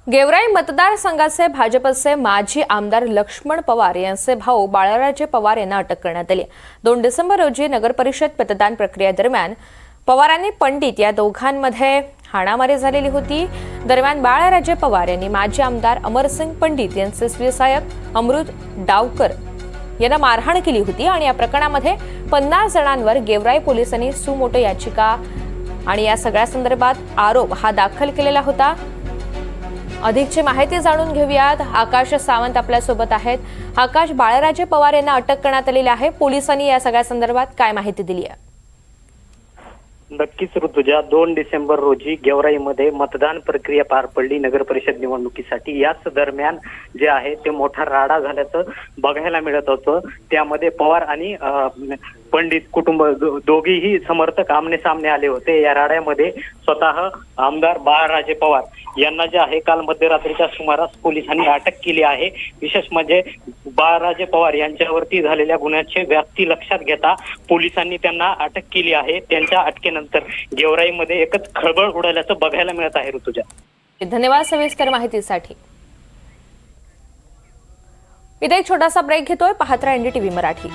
गेवराई मतदारसंघाचे भाजपचे माजी आमदार लक्ष्मण पवार यांचे भाऊ बाळराजे पवार यांना अटक करण्यात आली। 2 डिसेंबर रोजी नगरपरिषद मतदान प्रक्रियेदरम्यान पवारांनी पंडित या दोघांमध्ये हाणामारी झालेली होती। दरम्यान बाळराजे पवार यांनी माजी आमदार अमरसिंग पंडित यांचे स्वसहाय्यक अमृत डावकर यांना मारहाण केली होती आणि या प्रकरणामध्ये 50 जणांवर गेवराई पोलिसांनी सुमोटो याचिका आणि या सगळ्या संदर्भात आरोप हा दाखल केलेला होता। अधिकची माहिती जाणून घेऊयात। आकाश सावंत आपल्या सोबत आहेत। आकाश, बाळराजे पवार यांना अटक करण्यात आलेली आहे, पोलिसांनी या सगळ्या संदर्भात काय माहिती दिली आहे? नक्कीच ऋतुजा, 2 डिसेंबर रोजी गेवराईमध्ये मतदान प्रक्रिया पार पडली नगर परिषद निवडणुकीसाठी। याच दरम्यान जे आहे ते मोठा राडा झाल्याचं बघायला मिळत होतं। त्यामध्ये पवार आणि पंडित कुटुंब दोघेही समर्थक आमने सामने आले होते। या राड्यामध्ये स्वतः आमदार बाळराजे पवार यांना जे आहे काल मध्यरात्रीच्या सुमारास पोलिसांनी अटक केली आहे। विशेष म्हणजे बाळराजे पवार यांच्यावरती झालेल्या गुन्ह्याची व्याप्ती लक्षात घेता पोलिसांनी त्यांना अटक केली आहे। त्यांच्या अटकेनंतर गेवराईमध्ये एकच खळबळ उडाल्याचं बघायला मिळत आहे। ऋतुजा, धन्यवाद सविस्तर माहितीसाठी। इथे एक छोटासा ब्रेक घेतोय, पाहत राहा NDTV मराठी।